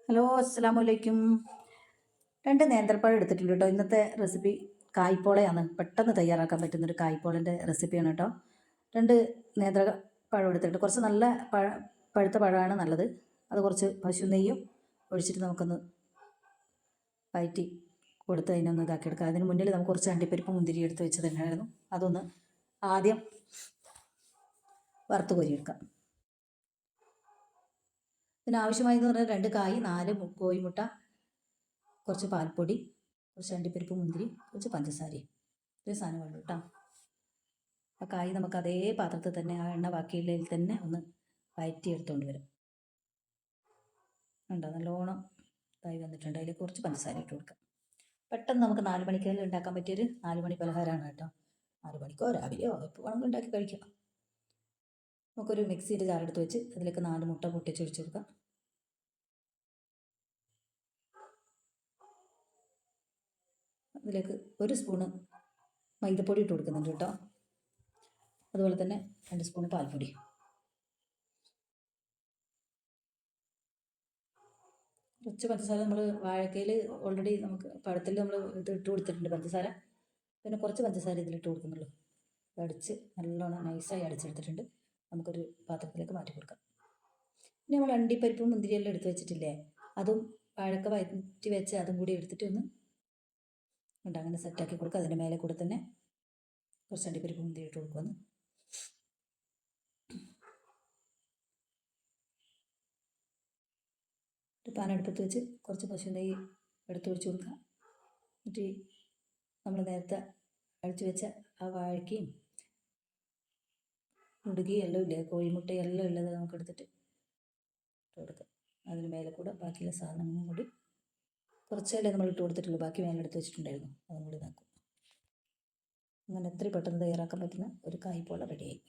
Hello, അസ്സലാമു അലൈക്കും. 2 നേന്ത്രപ്പഴം എടുത്തിട്ടുണ്ട് കേട്ടോ. ഇന്നത്തെ റെസിപ്പി കായ്പോളയാണ്. പെട്ടെന്ന് തയ്യാറാക്കാൻ പറ്റുന്നൊരു കായ്പോളൻ്റെ റെസിപ്പിയാണ് കേട്ടോ. 2 നേന്ത്രപ്പഴം എടുത്തിട്ട് കുറച്ച് നല്ല പഴുത്ത പഴമാണ് നല്ലത്. അത് കുറച്ച് പശു നെയ്യും ഒഴിച്ചിട്ട് നമുക്കൊന്ന് വഴറ്റി കൊടുത്ത് അതിനൊന്ന് ഇതാക്കിയെടുക്കാം. അതിന് മുന്നിൽ നമുക്ക് കുറച്ച് അണ്ടിപ്പരിപ്പ് മുന്തിരി എടുത്ത് വെച്ചതുണ്ടായിരുന്നു. അതൊന്ന് ആദ്യം വറുത്ത് കോരിയെടുക്കാം. ഇതിനാവശ്യമായെന്ന് പറഞ്ഞാൽ 2 കായ്, 4 കോഴിമുട്ട, കുറച്ച് പാൽപ്പൊടി, കുറച്ച് അണ്ടിപ്പരിപ്പ് മുന്തിരി, കുറച്ച് പഞ്ചസാരയും ഇത്രയും സാധനങ്ങളുള്ളൂ കേട്ടോ. ആ കായ് നമുക്ക് അതേ പാത്രത്തിൽ തന്നെ ആ എണ്ണ ബാക്കിയുള്ളതിൽ തന്നെ ഒന്ന് വഴറ്റി എടുത്തുകൊണ്ട് വരും. ഉണ്ടോ, നല്ലോണം ഇതായി വന്നിട്ടുണ്ട്. അതിൽ കുറച്ച് പഞ്ചസാര ഇട്ട് കൊടുക്കാം. പെട്ടെന്ന് നമുക്ക് 4 മണിക്കെല്ലാം ഉണ്ടാക്കാൻ പറ്റിയൊരു 4 മണി പലഹാരമാണ് കേട്ടോ. 4 മണിക്കോ രാവിലെയോ എപ്പോൾ വേണമെങ്കിൽ ഉണ്ടാക്കി കഴിക്കാം. നമുക്കൊരു മിക്സിയുടെ ജാറെടുത്ത് വെച്ച് അതിലേക്ക് 4 മുട്ട പൊട്ടിച്ചൊഴിച്ച് കൊടുക്കാം. അതിലേക്ക് 1 സ്പൂണ് മൈദപ്പൊടി ഇട്ട് കൊടുക്കുന്നുണ്ട് കേട്ടോ. അതുപോലെ തന്നെ 2 സ്പൂൺ പാൽപ്പൊടി. കുറച്ച് പഞ്ചസാര നമ്മൾ വാഴക്കയിൽ ഓൾറെഡി നമുക്ക് പഴത്തിൽ നമ്മൾ ഇത് ഇട്ട് കൊടുത്തിട്ടുണ്ട് പഞ്ചസാര. പിന്നെ കുറച്ച് പഞ്ചസാര ഇതിലിട്ട് കൊടുക്കുന്നുള്ളൂ. അടിച്ച് നല്ലോണം നൈസായി അടിച്ചെടുത്തിട്ടുണ്ട്. നമുക്കൊരു പാത്രത്തിലേക്ക് മാറ്റി കൊടുക്കാം. ഇനി നമ്മൾ അണ്ടിപ്പരിപ്പും മുന്തിരിയെല്ലാം എടുത്ത് വെച്ചിട്ടില്ലേ, അതും വാഴക്ക വഴറ്റി വെച്ച് അതും കൂടി എടുത്തിട്ട് ഒന്ന് അങ്ങനെ സെറ്റാക്കി കൊടുക്കുക. അതിൻ്റെ മേലെ കൂടെ തന്നെ കുറച്ച് അണ്ടിപ്പരിപ്പ് മുന്തിരി ഇട്ട് കൊടുക്കുമെന്ന്. ഒരു പാൻ അടുപ്പത്ത് വെച്ച് കുറച്ച് പശു നെയ്യ് എടുത്ത് ഒഴിച്ച് കൊടുക്കുക. എന്നിട്ട് നമ്മൾ നേരത്തെ അഴിച്ച് വെച്ച ആ വാഴയ്ക്കയും മുടുകയും എല്ലാം ഇല്ലേ, കോഴിമുട്ടയും എല്ലാം ഉള്ളത് നമുക്ക് എടുത്തിട്ട് ഇട്ട് കൊടുക്കുക. അതിന് മേലെ കൂടെ ബാക്കിയുള്ള സാധനങ്ങളും കൂടി കുറച്ചല്ലേ നമ്മൾ ഇട്ട് കൊടുത്തിട്ടുള്ളൂ, ബാക്കി മേലെ എടുത്ത് വെച്ചിട്ടുണ്ടായിരുന്നു, അതും കൂടി നോക്കും. അങ്ങനെ എത്ര പെട്ടെന്ന് തയ്യാറാക്കാൻ പറ്റുന്ന ഒരു കായ്പോള റെഡിയായി.